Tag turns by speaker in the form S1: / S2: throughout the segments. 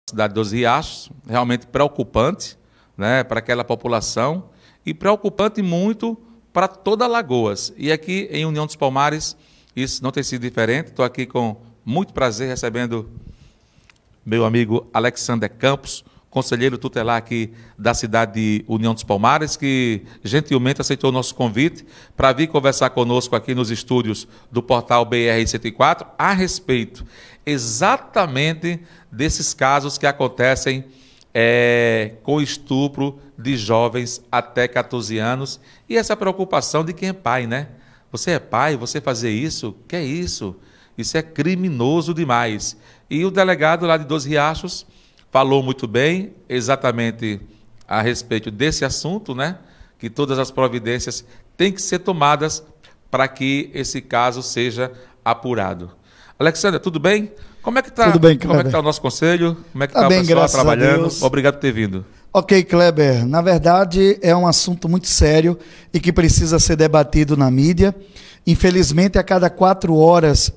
S1: cidade dos Riachos, realmente preocupante, né, para aquela população e preocupante muito para toda Alagoas. E aqui em União dos Palmares, isso não tem sido diferente. Estou aqui com muito prazer recebendo meu amigo Alexander Campos, conselheiro tutelar aqui da cidade de União dos Palmares, que gentilmente aceitou o nosso convite para vir conversar conosco aqui nos estúdios do portal BR-104 a respeito exatamente desses casos que acontecem com estupro de jovens até 14 anos e essa preocupação de quem é pai, né? Você é pai, você fazer isso? Que é isso? Isso é criminoso demais. E o delegado lá de Dos Riachos falou muito bem exatamente a respeito desse assunto, né? Que todas as providências têm que ser tomadas para que esse caso seja apurado. Alexander, tudo bem? Como é que está?
S2: Tudo bem, Kleber.
S1: Como é que está o nosso conselho? Como é que está o
S2: bem,
S1: pessoal trabalhando?
S2: a
S1: Obrigado por ter vindo.
S2: Ok, Kleber. Na verdade, é um assunto muito sério e que precisa ser debatido na mídia. Infelizmente, a cada 4 horas,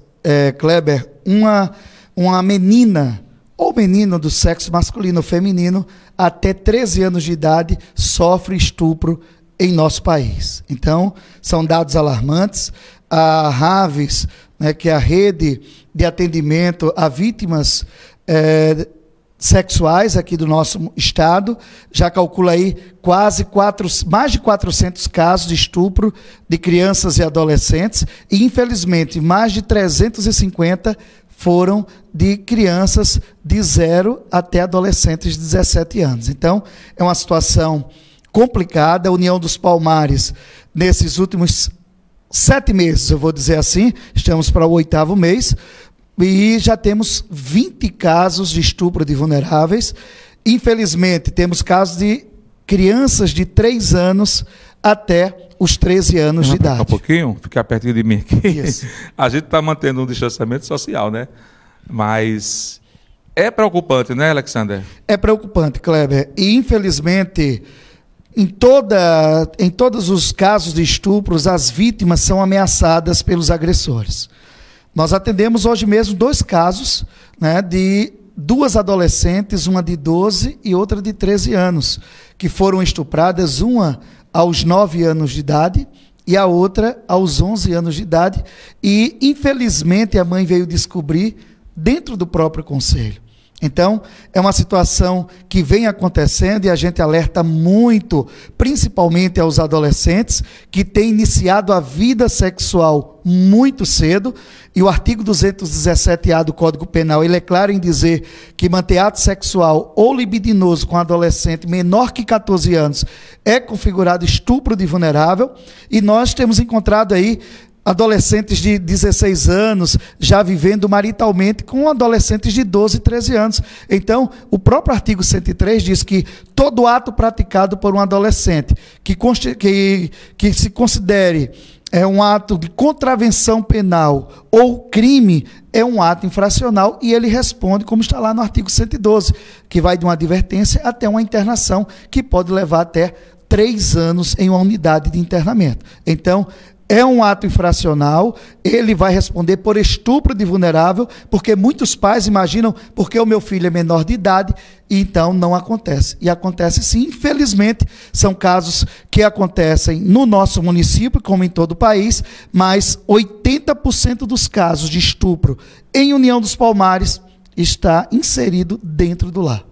S2: Kleber, uma menina ou menino do sexo masculino ou feminino até 13 anos de idade sofre estupro em nosso país. Então, são dados alarmantes. A RAVES, né, que é a Rede de Atendimento a Vítimas Sexuais aqui do nosso estado, já calcula aí mais de 400 casos de estupro de crianças e adolescentes e, infelizmente, mais de 350 foram de crianças de 0 até adolescentes de 17 anos. Então, é uma situação complicada. A União dos Palmares, nesses últimos 7 meses, eu vou dizer assim, estamos para o 8º mês, e já temos 20 casos de estupro de vulneráveis. Infelizmente, temos casos de crianças de 3 anos até os 13 anos de idade.
S1: Um pouquinho, ficar pertinho de mim aqui.
S2: Isso.
S1: A gente está mantendo um distanciamento social, né? Mas é preocupante, né, Alexander?
S2: É preocupante, Kleber. E, infelizmente, em todos os casos de estupros, as vítimas são ameaçadas pelos agressores. Nós atendemos hoje mesmo 2 casos, né, de 2 adolescentes, uma de 12 e outra de 13 anos, que foram estupradas, uma aos 9 anos de idade e a outra aos 11 anos de idade. E, infelizmente, a mãe veio descobrir dentro do próprio conselho. Então, é uma situação que vem acontecendo e a gente alerta muito, principalmente aos adolescentes, que têm iniciado a vida sexual muito cedo, e o artigo 217-A do Código Penal, ele é claro em dizer que manter ato sexual ou libidinoso com adolescente menor que 14 anos é configurado estupro de vulnerável, e nós temos encontrado aí adolescentes de 16 anos já vivendo maritalmente com adolescentes de 12 e 13 anos. Então, o próprio artigo 103 diz que todo ato praticado por um adolescente que se considere um ato de contravenção penal ou crime é um ato infracional e ele responde, como está lá no artigo 112, que vai de uma advertência até uma internação, que pode levar até 3 anos em uma unidade de internamento. Então, é um ato infracional, ele vai responder por estupro de vulnerável, porque muitos pais imaginam, porque o meu filho é menor de idade, e então não acontece. E acontece sim, infelizmente, são casos que acontecem no nosso município, como em todo o país, mas 80% dos casos de estupro em União dos Palmares está inserido dentro do lar.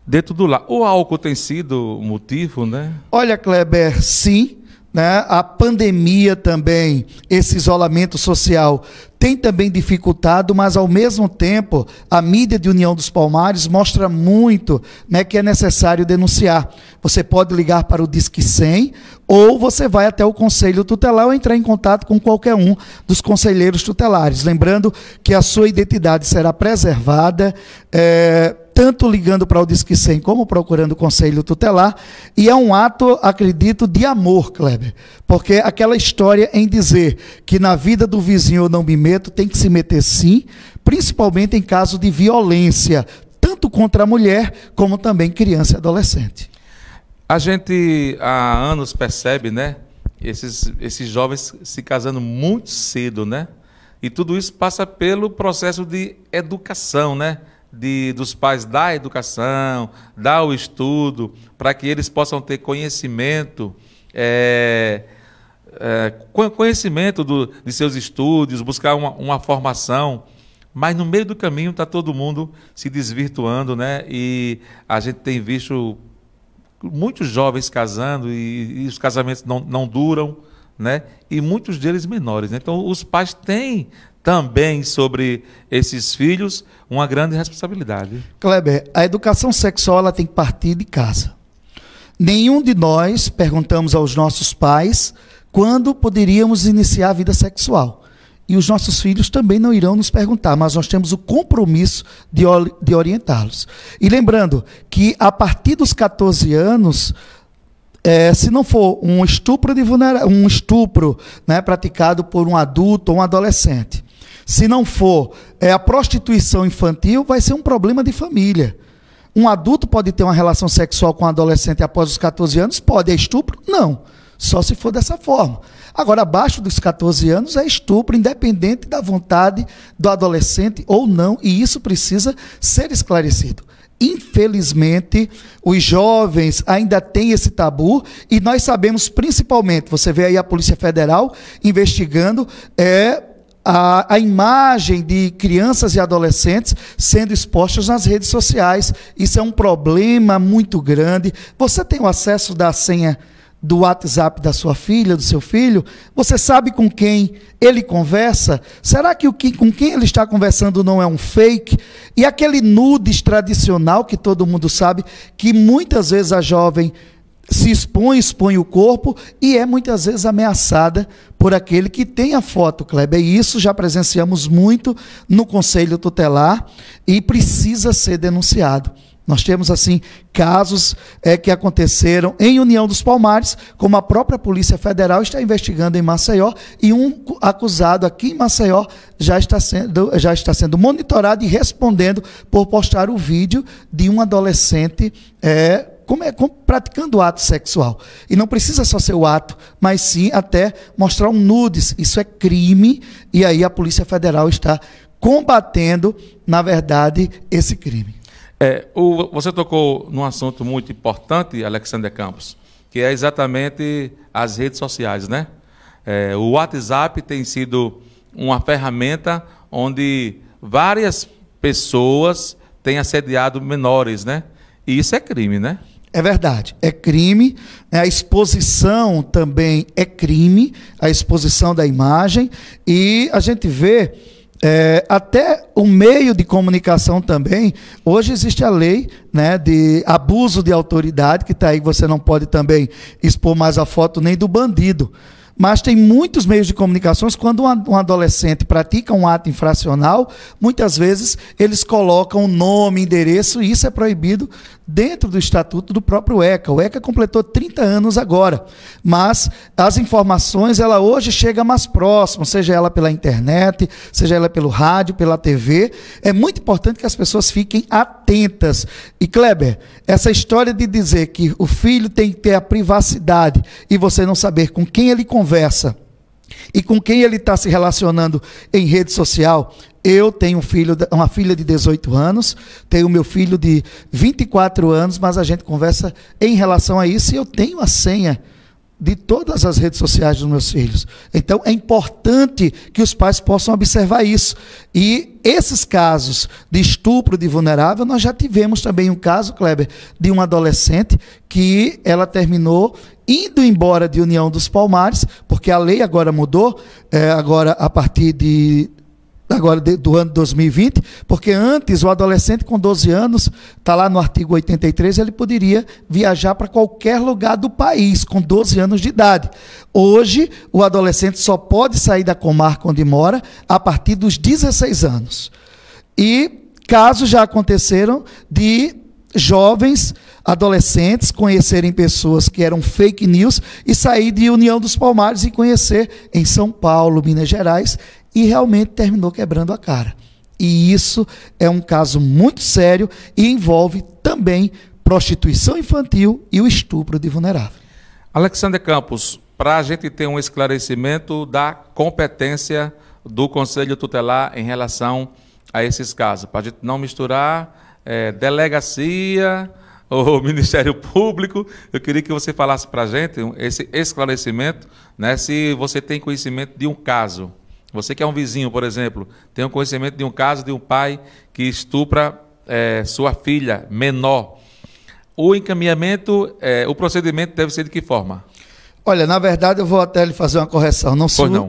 S1: Dentro do lar. O álcool tem sido motivo, né?
S2: Olha, Kleber, sim. Né? A pandemia também, esse isolamento social tem também dificultado, mas ao mesmo tempo a mídia de União dos Palmares mostra muito, né, que é necessário denunciar. Você pode ligar para o Disque 100 ou você vai até o Conselho Tutelar ou entrar em contato com qualquer um dos conselheiros tutelares. Lembrando que a sua identidade será preservada, tanto ligando para o Disque 100 como procurando o Conselho Tutelar, e é um ato, acredito, de amor, Kleber, porque aquela história em dizer que na vida do vizinho eu não me meto, tem que se meter sim, principalmente em caso de violência, tanto contra a mulher, como também criança e adolescente.
S1: A gente há anos percebe, né, esses jovens se casando muito cedo, né? E tudo isso passa pelo processo de educação, né? dos pais dar a educação, dar o estudo, para que eles possam ter conhecimento, conhecimento de seus estudos, buscar uma formação, mas no meio do caminho está todo mundo se desvirtuando, né? E a gente tem visto muitos jovens casando e os casamentos não duram, né? E muitos deles menores, né? Então os pais têm também sobre esses filhos uma grande responsabilidade.
S2: Kleber, a educação sexual ela tem que partir de casa. Nenhum de nós perguntamos aos nossos pais quando poderíamos iniciar a vida sexual. E os nossos filhos também não irão nos perguntar, mas nós temos o compromisso de orientá-los. E lembrando que a partir dos 14 anos, se não for um estupro né, praticado por um adulto ou um adolescente, se não for a prostituição infantil, vai ser um problema de família. Um adulto pode ter uma relação sexual com um adolescente após os 14 anos? Pode. É estupro? Não. Só se for dessa forma. Agora, abaixo dos 14 anos é estupro, independente da vontade do adolescente ou não, e isso precisa ser esclarecido. Infelizmente, os jovens ainda têm esse tabu, e nós sabemos principalmente, você vê aí a Polícia Federal investigando, a imagem de crianças e adolescentes sendo expostas nas redes sociais. Isso é um problema muito grande. Você tem o acesso da senha do WhatsApp da sua filha, do seu filho? Você sabe com quem ele conversa? Será que com quem ele está conversando não é um fake? E aquele nudes tradicional que todo mundo sabe, que muitas vezes a jovem se expõe o corpo e é muitas vezes ameaçada por aquele que tem a foto, Kleber. E isso já presenciamos muito no Conselho Tutelar e precisa ser denunciado. Nós temos, assim, casos que aconteceram em União dos Palmares, como a própria Polícia Federal está investigando em Maceió, e um acusado aqui em Maceió já está sendo monitorado e respondendo por postar o vídeo de um adolescente praticando ato sexual. E não precisa só ser o ato, mas sim até mostrar um nudes. Isso é crime, e aí a Polícia Federal está combatendo, na verdade, esse crime.
S1: Você tocou num assunto muito importante, Alexander Campos, que é exatamente as redes sociais, né? O WhatsApp tem sido uma ferramenta onde várias pessoas têm assediado menores, né? E isso é crime, né?
S2: É verdade, é crime. A exposição também é crime, a exposição da imagem, e a gente vê até o meio de comunicação também. Hoje existe a lei, né, de abuso de autoridade, que está aí, você não pode também expor mais a foto nem do bandido. Mas tem muitos meios de comunicações, quando um adolescente pratica um ato infracional, muitas vezes eles colocam o nome, endereço, e isso é proibido dentro do estatuto do próprio ECA. O ECA completou 30 anos agora, mas as informações, ela hoje chega mais próximo, seja ela pela internet, seja ela pelo rádio, pela TV. É muito importante que as pessoas fiquem atentas. E, Kleber, essa história de dizer que o filho tem que ter a privacidade e você não saber com quem ele conversa e com quem ele está se relacionando em rede social. Eu tenho uma filha de 18 anos, tenho meu filho de 24 anos, mas a gente conversa em relação a isso, e eu tenho a senha de todas as redes sociais dos meus filhos. Então é importante que os pais possam observar isso. E esses casos de estupro de vulnerável, nós já tivemos também um caso, Kleber, de um adolescente que ela terminou indo embora de União dos Palmares, porque a lei agora mudou, agora a partir do ano 2020, porque antes o adolescente com 12 anos, está lá no artigo 83, ele poderia viajar para qualquer lugar do país com 12 anos de idade. Hoje, o adolescente só pode sair da comarca onde mora a partir dos 16 anos. E casos já aconteceram de jovens adolescentes conhecerem pessoas que eram fake news e sair de União dos Palmares e conhecer em São Paulo, Minas Gerais, e realmente terminou quebrando a cara. E isso é um caso muito sério e envolve também prostituição infantil e o estupro de vulnerável.
S1: Alexander Campos, para a gente ter um esclarecimento da competência do Conselho Tutelar em relação a esses casos, para a gente não misturar delegacia ou Ministério Público. Eu queria que você falasse para a gente esse esclarecimento, né? Se você tem conhecimento de um caso, você que é um vizinho, por exemplo, tem um conhecimento de um caso de um pai que estupra sua filha menor, o encaminhamento, o procedimento deve ser de que forma?
S2: Olha, na verdade eu vou até lhe fazer uma correção.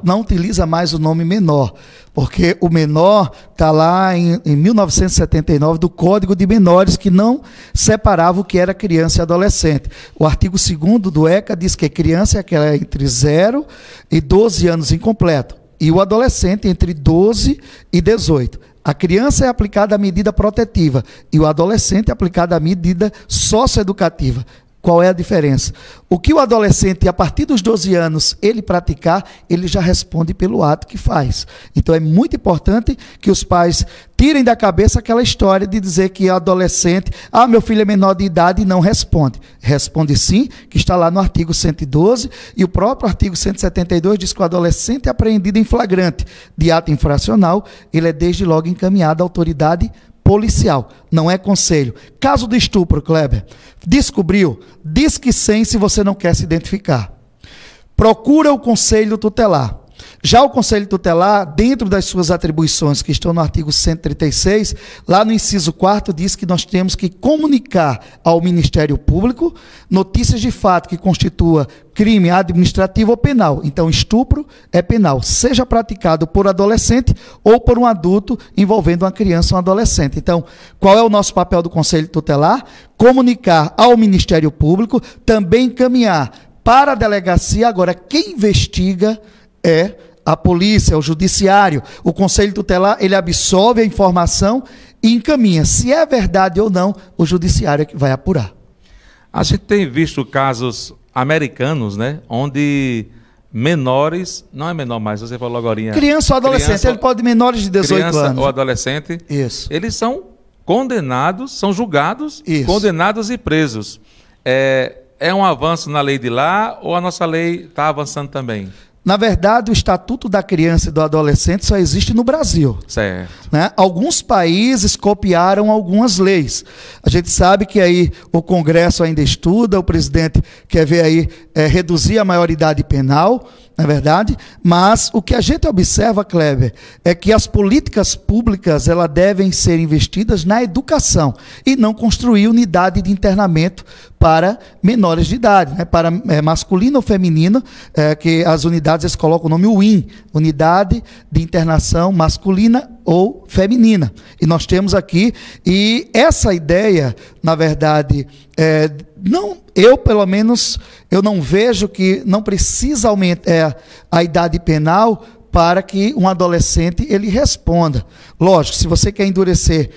S2: Não utiliza mais o nome menor, porque o menor está lá em 1979 do Código de Menores, que não separava o que era criança e adolescente. O artigo 2º do ECA diz que criança é aquela entre 0 e 12 anos incompleto, e o adolescente entre 12 e 18. A criança é aplicada a medida protetiva e o adolescente é aplicada a medida socioeducativa. Qual é a diferença? O que o adolescente, a partir dos 12 anos, ele praticar, ele já responde pelo ato que faz. Então é muito importante que os pais tirem da cabeça aquela história de dizer que adolescente, meu filho é menor de idade e não responde. Responde sim, que está lá no artigo 112, e o próprio artigo 172 diz que o adolescente é apreendido em flagrante de ato infracional, ele é desde logo encaminhado à autoridade policial, não é conselho. Caso do estupro, Kleber, descobriu, diz que sim se você não quer se identificar. Procura o conselho tutelar. Já o Conselho Tutelar, dentro das suas atribuições, que estão no artigo 136, lá no inciso 4º, diz que nós temos que comunicar ao Ministério Público notícias de fato que constitua crime administrativo ou penal. Então, estupro é penal, seja praticado por adolescente ou por um adulto envolvendo uma criança ou um adolescente. Então, qual é o nosso papel do Conselho Tutelar? Comunicar ao Ministério Público, também encaminhar para a delegacia. Agora, quem investiga é a polícia, o judiciário. O Conselho Tutelar, ele absorve a informação e encaminha. Se é verdade ou não, o judiciário é que vai apurar.
S1: A gente tem visto casos americanos, né, onde menores, não é menor mais, você falou agorinha.
S2: Criança ou adolescente, ele pode menores de 18 anos.
S1: Criança ou adolescente.
S2: Isso.
S1: Eles são condenados, são julgados,
S2: isso,
S1: condenados e presos. É um avanço na lei de lá ou a nossa lei está avançando também?
S2: Na verdade, o Estatuto da Criança e do Adolescente só existe no Brasil.
S1: Certo.
S2: Né? Alguns países copiaram algumas leis. A gente sabe que aí o Congresso ainda estuda, o presidente quer ver aí reduzir a maioridade penal, não é verdade? Mas o que a gente observa, Kleber, é que as políticas públicas elas devem ser investidas na educação e não construir unidade de internamento para menores de idade, né? Para masculino ou feminino, que as unidades eles colocam o nome UIN, Unidade de Internação Masculina ou Feminina. E nós temos aqui, e essa ideia, na verdade, pelo menos, eu não vejo que não precisa aumentar a idade penal para que um adolescente ele responda. Lógico, se você quer endurecer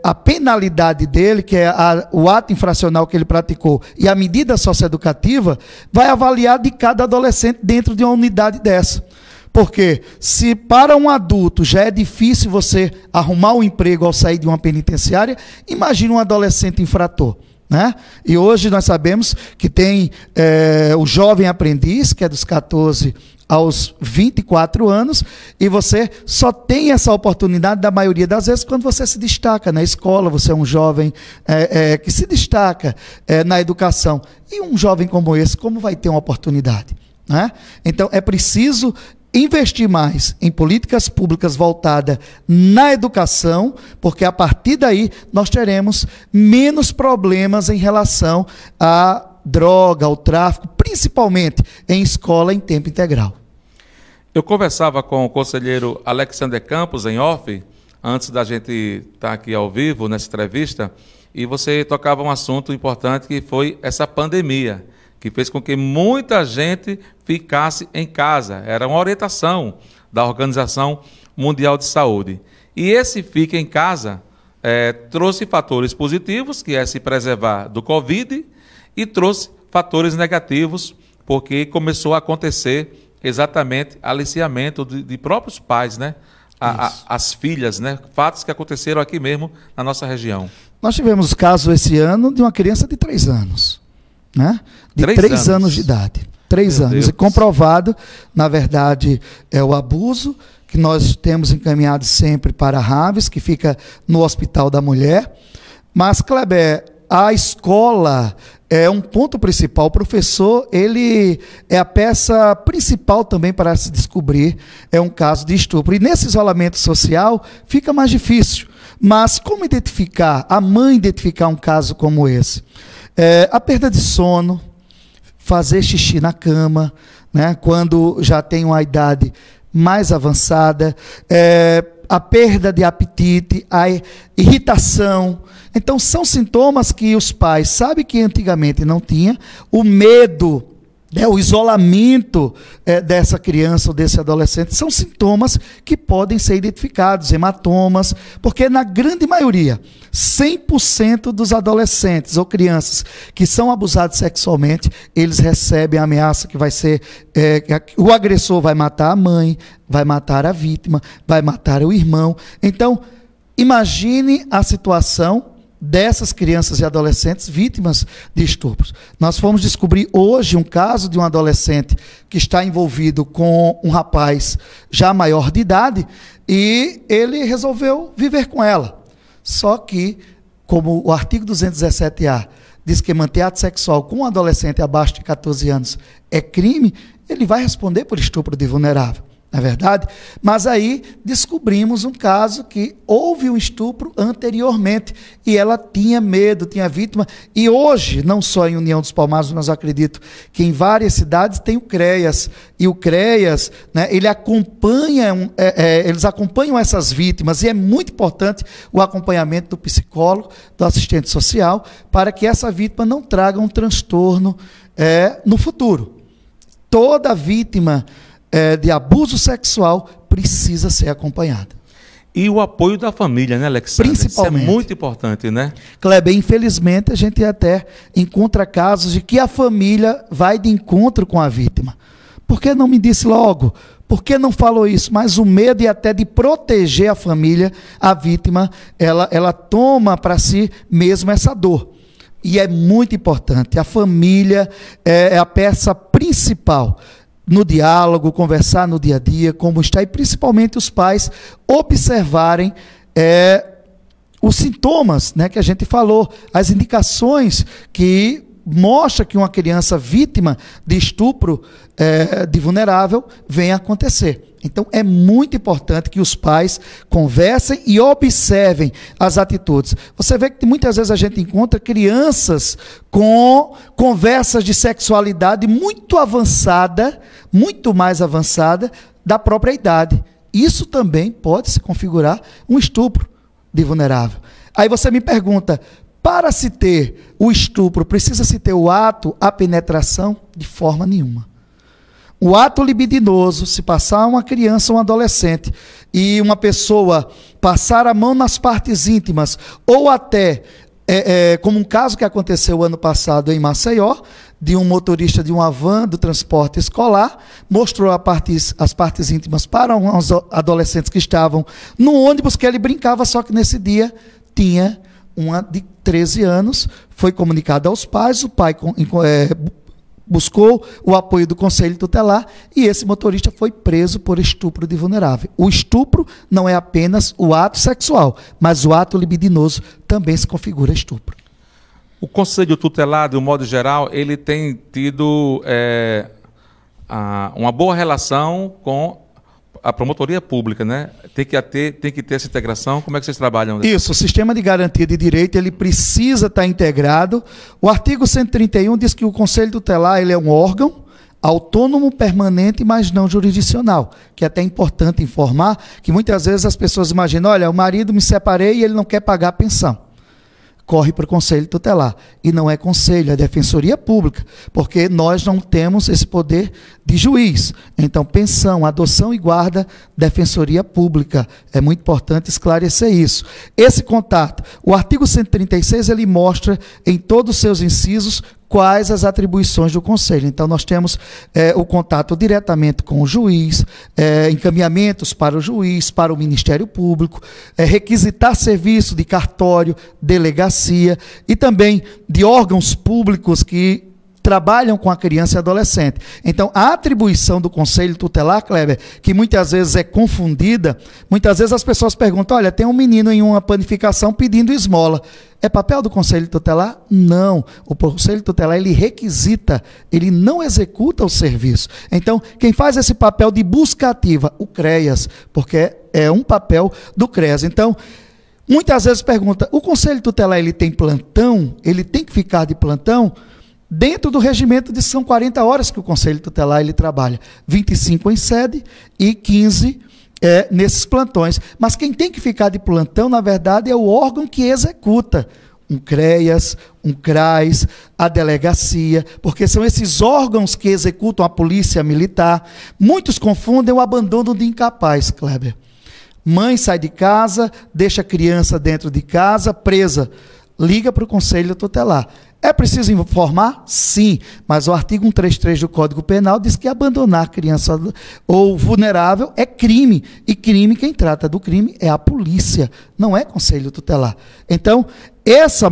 S2: a penalidade dele, que é o ato infracional que ele praticou, e a medida socioeducativa, vai avaliar de cada adolescente dentro de uma unidade dessa. Porque se para um adulto já é difícil você arrumar um emprego ao sair de uma penitenciária, imagine um adolescente infrator. Né? E hoje nós sabemos que tem o jovem aprendiz, que é dos 14 aos 24 anos, e você só tem essa oportunidade, da maioria das vezes, quando você se destaca na escola, você é um jovem que se destaca na educação. E um jovem como esse, como vai ter uma oportunidade? Né? Então, é preciso investir mais em políticas públicas voltadas na educação, porque a partir daí nós teremos menos problemas em relação à droga, ao tráfico, principalmente em escola em tempo integral.
S1: Eu conversava com o conselheiro Alexander Campos em off, antes da gente estar aqui ao vivo nessa entrevista, e você tocava um assunto importante que foi essa pandemia, que fez com que muita gente ficasse em casa. Era uma orientação da Organização Mundial de Saúde. E esse fica em casa trouxe fatores positivos, que é se preservar do Covid, e trouxe fatores negativos, porque começou a acontecer exatamente aliciamento de próprios pais, né? As filhas, né? Fatos que aconteceram aqui mesmo na nossa região.
S2: Nós tivemos caso esse ano de uma criança de 3 anos. Né? De 3 anos de idade. 3 anos. E comprovado, na verdade, é o abuso que nós temos encaminhado sempre para Raves, que fica no Hospital da Mulher. Mas, Kleber, a escola é um ponto principal. O professor, ele é a peça principal também para se descobrir um caso de estupro. E nesse isolamento social fica mais difícil. Mas como identificar, a mãe identificar um caso como esse? A perda de sono, fazer xixi na cama, né, quando já tem uma idade mais avançada, a perda de apetite, a irritação. Então, são sintomas que os pais sabem que antigamente não tinha, o medo, o isolamento dessa criança ou desse adolescente, são sintomas que podem ser identificados, hematomas, porque na grande maioria, 100% dos adolescentes ou crianças que são abusados sexualmente, eles recebem a ameaça que vai ser, o agressor vai matar a mãe, vai matar a vítima, vai matar o irmão. Então, imagine a situação dessas crianças e adolescentes vítimas de estupros. Nós fomos descobrir hoje um caso de um adolescente que está envolvido com um rapaz já maior de idade e ele resolveu viver com ela. Só que, como o artigo 217-A diz que manter ato sexual com um adolescente abaixo de 14 anos é crime, ele vai responder por estupro de vulnerável. Não é verdade? Mas aí descobrimos um caso que houve um estupro anteriormente e ela tinha medo, tinha vítima. E hoje, não só em União dos Palmares, mas eu acredito que em várias cidades tem o CREAS. E o CREAS, né, eles acompanham essas vítimas e é muito importante o acompanhamento do psicólogo, do assistente social, para que essa vítima não traga um transtorno no futuro. Toda vítima de abuso sexual precisa ser acompanhada.
S1: E o apoio da família, né, Alexandre?
S2: Principalmente.
S1: Isso é muito importante, né?
S2: Kleber, infelizmente a gente até encontra casos de que a família vai de encontro com a vítima. Por que não me disse logo? Por que não falou isso? Mas o medo e até de proteger a família, a vítima, ela toma para si mesmo essa dor. E é muito importante. A família é a peça principal no diálogo, conversar no dia a dia, como está, e principalmente os pais observarem os sintomas, né, que a gente falou, as indicações que mostram que uma criança vítima de estupro de vulnerável vem a acontecer. Então, é muito importante que os pais conversem e observem as atitudes. Você vê que muitas vezes a gente encontra crianças com conversas de sexualidade muito avançada, muito mais avançada da própria idade. Isso também pode se configurar um estupro de vulnerável. Aí você me pergunta, para se ter o estupro, precisa-se ter o ato, a penetração? De forma nenhuma. O ato libidinoso, se passar uma criança ou um adolescente e uma pessoa passar a mão nas partes íntimas, ou até, como um caso que aconteceu ano passado em Maceió, de um motorista de uma van do transporte escolar, mostrou as partes íntimas para uns adolescentes que estavam no ônibus que ele brincava, só que nesse dia tinha uma de 13 anos, foi comunicado aos pais, o pai buscou o apoio do Conselho Tutelar e esse motorista foi preso por estupro de vulnerável. O estupro não é apenas o ato sexual, mas o ato libidinoso também se configura estupro.
S1: O Conselho Tutelar, de um modo geral, ele tem tido uma boa relação com a promotoria pública, né? Tem que ter essa integração. Como é que vocês trabalham?
S2: Isso, o sistema de garantia de direito, ele precisa estar integrado. O artigo 131 diz que o Conselho Tutelar, ele é um órgão autônomo, permanente, mas não jurisdicional, que é até importante informar, que muitas vezes as pessoas imaginam, olha, o marido me separei e ele não quer pagar a pensão. Corre para o Conselho Tutelar. E não é conselho, é defensoria pública, porque nós não temos esse poder de juiz. Então, pensão, adoção e guarda, defensoria pública. É muito importante esclarecer isso. Esse contato, o artigo 136, ele mostra em todos os seus incisos quais as atribuições do Conselho. Então, nós temos o contato diretamente com o juiz, encaminhamentos para o juiz, para o Ministério Público, requisitar serviço de cartório, delegacia e também de órgãos públicos que trabalham com a criança e adolescente. Então, a atribuição do Conselho Tutelar, Kleber, que muitas vezes é confundida, muitas vezes as pessoas perguntam, olha, tem um menino em uma panificação pedindo esmola. É papel do Conselho Tutelar? Não. O Conselho Tutelar, ele requisita, ele não executa o serviço. Então, quem faz esse papel de busca ativa? O CREAS, porque é um papel do CREAS. Então, muitas vezes pergunta, o Conselho Tutelar, ele tem plantão? Ele tem que ficar de plantão? Dentro do regimento são 40 horas que o Conselho Tutelar ele trabalha, 25 em sede e 15 nesses plantões. Mas quem tem que ficar de plantão, na verdade, é o órgão que executa. Um CREAS, um CRAS, a delegacia, porque são esses órgãos que executam a polícia militar. Muitos confundem o abandono de incapaz, Kleber. Mãe sai de casa, deixa a criança dentro de casa, presa. Liga para o Conselho Tutelar. É preciso informar? Sim, mas o artigo 133 do Código Penal diz que abandonar criança ou vulnerável é crime, e crime, quem trata do crime é a polícia, não é Conselho Tutelar. Então, essa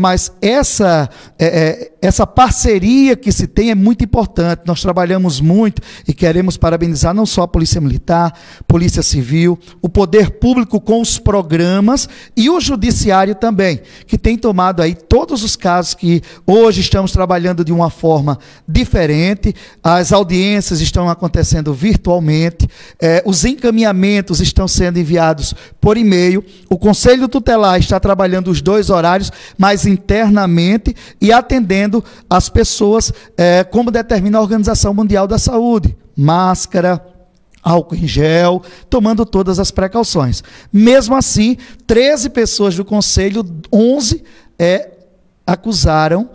S2: parceria que se tem é muito importante. Nós trabalhamos muito e queremos parabenizar não só a Polícia Militar, Polícia Civil, o Poder Público com os programas e o Judiciário também, que tem tomado aí todos os casos que hoje estamos trabalhando de uma forma diferente. As audiências estão acontecendo virtualmente, os encaminhamentos estão sendo enviados por e-mail. O Conselho Tutelar está trabalhando os 2 horários, mas internamente e atendendo as pessoas como determina a Organização Mundial da Saúde. Máscara, álcool em gel, tomando todas as precauções. Mesmo assim, 13 pessoas do Conselho, 11 acusaram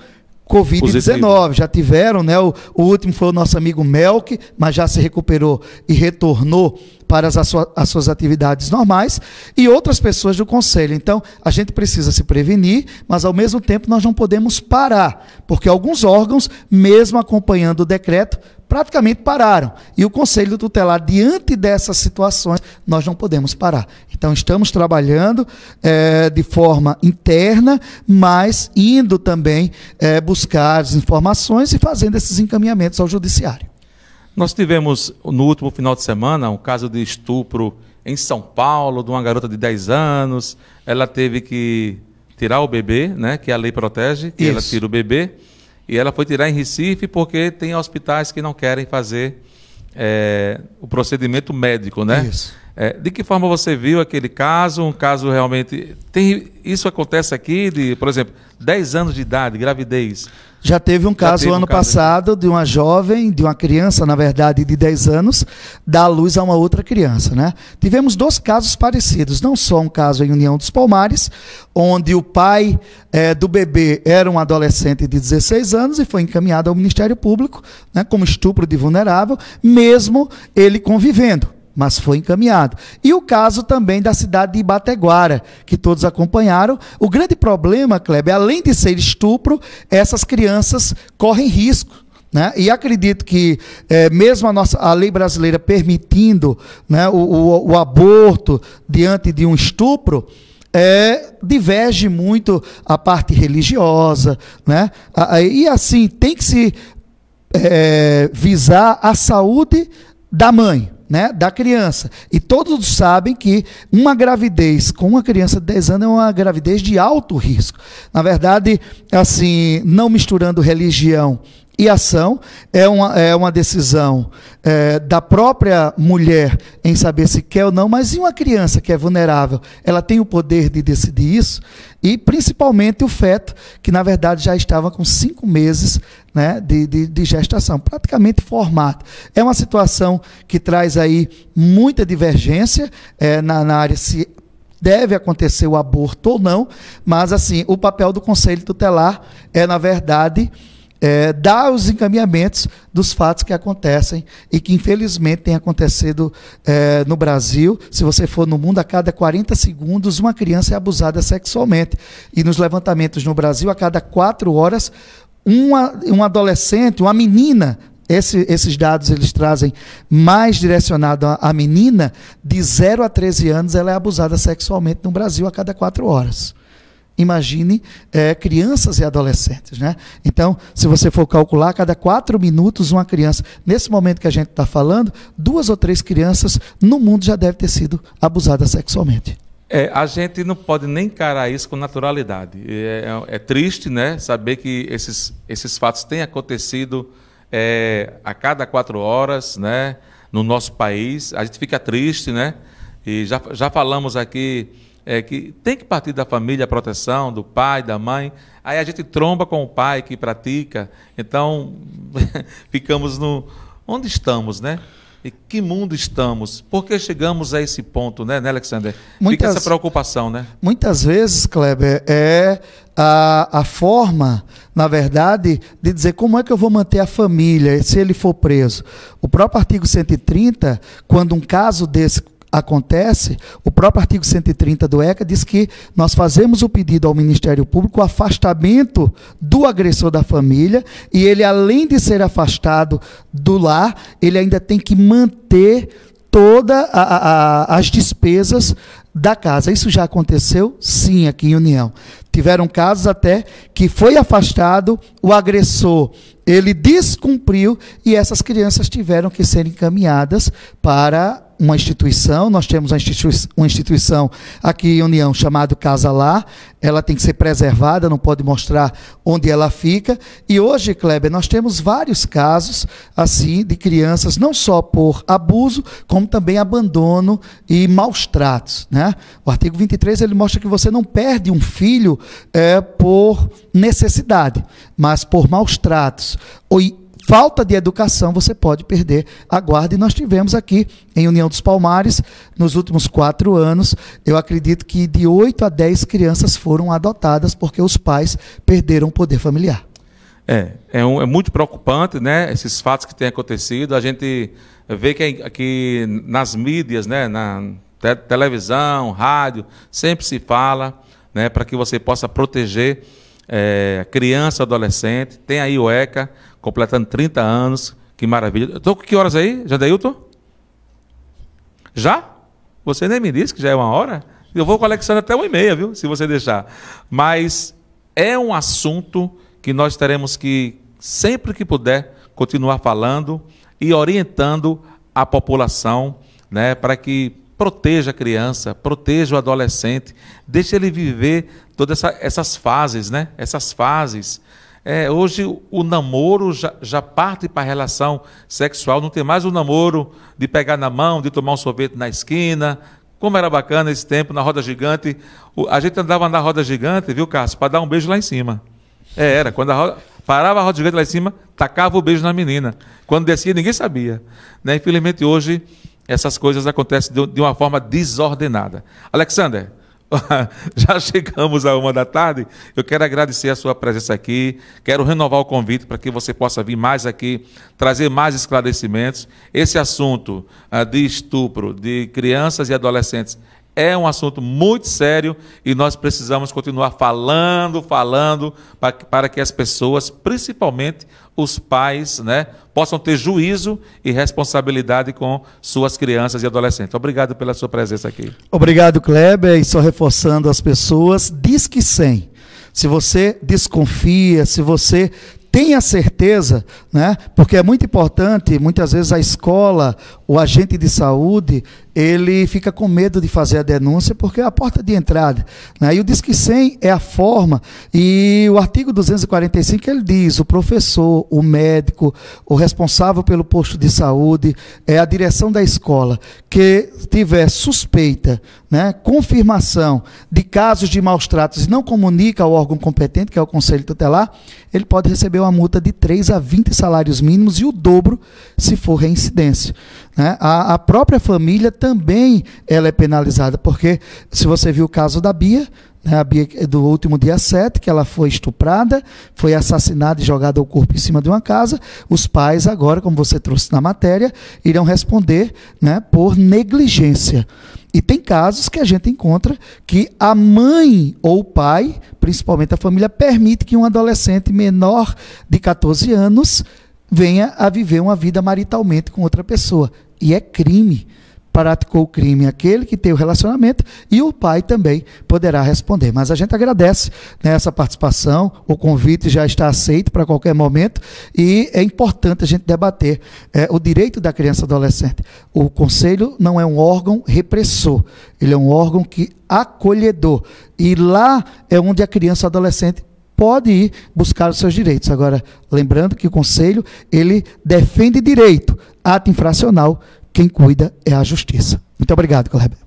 S2: Covid-19, já tiveram, né? O último foi o nosso amigo Melk, mas já se recuperou e retornou para as suas atividades normais, e outras pessoas do Conselho. Então, a gente precisa se prevenir, mas ao mesmo tempo nós não podemos parar, porque alguns órgãos, mesmo acompanhando o decreto, praticamente pararam. E o Conselho Tutelar, diante dessas situações, nós não podemos parar. Então, estamos trabalhando de forma interna, mas indo também buscar as informações e fazendo esses encaminhamentos ao Judiciário.
S1: Nós tivemos, no último final de semana, um caso de estupro em São Paulo, de uma garota de 10 anos. Ela teve que tirar o bebê, né, que a lei protege, que ela tira o bebê. E ela foi tirar em Recife porque tem hospitais que não querem fazer o procedimento médico, né?
S2: Isso.
S1: De que forma você viu aquele caso? Um caso realmente... Isso acontece aqui, por exemplo, 10 anos de idade, gravidez.
S2: Já teve um caso ano passado de uma jovem, de uma criança, na verdade, de 10 anos, dar à luz a uma outra criança, né? Tivemos 2 casos parecidos, não só um caso em União dos Palmares, onde o pai do bebê era um adolescente de 16 anos e foi encaminhado ao Ministério Público, né, como estupro de vulnerável, mesmo ele convivendo, mas foi encaminhado. E o caso também da cidade de Ibateguara, que todos acompanharam. O grande problema, Kleber, além de ser estupro, essas crianças correm risco, né? E acredito que, mesmo a lei brasileira permitindo, né, o aborto diante de um estupro, diverge muito a parte religiosa, né? E assim, tem que se visar a saúde da mãe, né, da criança. E todos sabem que uma gravidez com uma criança de 10 anos é uma gravidez de alto risco. Na verdade, assim, não misturando religião e ação, é uma decisão da própria mulher em saber se quer ou não, mas e uma criança que é vulnerável, ela tem o poder de decidir isso, e principalmente o feto, que na verdade já estava com 5 meses, né, de gestação, praticamente formado. É uma situação que traz aí muita divergência na área se deve acontecer o aborto ou não, mas assim, o papel do Conselho Tutelar na verdade, dar os encaminhamentos dos fatos que acontecem e que infelizmente tem acontecido no Brasil. Se você for no mundo, a cada 40 segundos uma criança é abusada sexualmente, e nos levantamentos no Brasil, a cada 4 horas um adolescente, uma menina, esses dados eles trazem mais direcionado à menina, de 0 a 13 anos ela é abusada sexualmente no Brasil a cada 4 horas. Imagine crianças e adolescentes, né? Então, se você for calcular, cada 4 minutos uma criança, nesse momento que a gente está falando, 2 ou 3 crianças no mundo já devem ter sido abusadas sexualmente.
S1: A gente não pode nem encarar isso com naturalidade. É triste, né, saber que esses fatos têm acontecido a cada 4 horas, né, no nosso país. A gente fica triste, né? E já falamos aqui que tem que partir da família a proteção, do pai, da mãe. Aí a gente tromba com o pai que pratica. Então, ficamos onde estamos, né? E que mundo estamos? Por que chegamos a esse ponto, né, Alexander? Fica essa preocupação, né? Muitas vezes, Kleber,
S2: a forma, na verdade, de dizer como é que eu vou manter a família se ele for preso. O próprio artigo 130, quando um caso desse acontece, o próprio artigo 130 do ECA diz que nós fazemos o pedido ao Ministério Público, o afastamento do agressor da família, e ele, além de ser afastado do lar, ele ainda tem que manter todas as despesas da casa. Isso já aconteceu? Sim, aqui em União. Tiveram casos até que foi afastado, o agressor, ele descumpriu, e essas crianças tiveram que ser encaminhadas para uma instituição. Nós temos uma instituição aqui em União chamada Casa Lar. Ela tem que ser preservada, não pode mostrar onde ela fica. E hoje, Kleber, nós temos vários casos assim de crianças, não só por abuso, como também abandono e maus tratos, né? O artigo 23 ele mostra que você não perde um filho por necessidade, mas por maus tratos ou falta de educação, você pode perder a guarda. E nós tivemos aqui, em União dos Palmares, nos últimos 4 anos, eu acredito que de 8 a 10 crianças foram adotadas porque os pais perderam o poder familiar.
S1: É muito preocupante, né, esses fatos que têm acontecido. A gente vê que nas mídias, né, na televisão, rádio, sempre se fala, né, para que você possa proteger criança, adolescente. Tem aí o ECA, completando 30 anos, que maravilha. Estou com que horas aí, Jandailton? Já? Você nem me disse que já é 1 hora? Eu vou com o Alexandre até 1h30, viu? Se você deixar. Mas é um assunto que nós teremos que, sempre que puder, continuar falando e orientando a população, né, para que proteja a criança, proteja o adolescente, deixe ele viver todas essas fases, né? Essas fases. Hoje o namoro já parte para a relação sexual, não tem mais o namoro de pegar na mão, de tomar um sorvete na esquina. Como era bacana esse tempo, na roda gigante. A gente andava na roda gigante, viu, Cássio, para dar um beijo lá em cima. Quando parava a roda gigante lá em cima, tacava o beijo na menina. Quando descia, ninguém sabia, né? Infelizmente, hoje, essas coisas acontecem de uma forma desordenada. Alexander, já chegamos à 1h da tarde. Eu quero agradecer a sua presença aqui. Quero renovar o convite para que você possa vir mais aqui, trazer mais esclarecimentos. Esse assunto de estupro de crianças e adolescentes é um assunto muito sério e nós precisamos continuar falando para que as pessoas, principalmente os pais, né, possam ter juízo e responsabilidade com suas crianças e adolescentes. Obrigado pela sua presença aqui.
S2: Obrigado, Kleber. E só reforçando as pessoas, Disque 100. Se você desconfia, se você tem a certeza, né? Porque é muito importante, muitas vezes a escola, o agente de saúde, ele fica com medo de fazer a denúncia porque é a porta de entrada, né? E o Disque 100 é a forma, e o artigo 245 ele diz, o professor, o médico, o responsável pelo posto de saúde, a direção da escola, que tiver suspeita, né, confirmação de casos de maus tratos e não comunica ao órgão competente, que é o Conselho Tutelar, ele pode receber uma multa de 3 a 20 salários mínimos e o dobro se for reincidência, né? A própria família também ela é penalizada, porque se você viu o caso da Bia, né, a Bia do último dia 7, que ela foi estuprada, foi assassinada e jogada o corpo em cima de uma casa, os pais agora, como você trouxe na matéria, irão responder, né, por negligência. E tem casos que a gente encontra que a mãe ou o pai, principalmente a família, permite que um adolescente menor de 14 anos venha a viver uma vida maritalmente com outra pessoa. E é crime praticou o crime, aquele que tem o relacionamento, e o pai também poderá responder. Mas a gente agradece, né, essa participação, o convite já está aceito para qualquer momento, e é importante a gente debater o direito da criança e adolescente. O Conselho não é um órgão repressor, ele é um órgão acolhedor, e lá é onde a criança e adolescente pode ir buscar os seus direitos. Agora, lembrando que o Conselho, ele defende direito. Ato infracional, quem cuida é a Justiça. Muito obrigado, Kleber.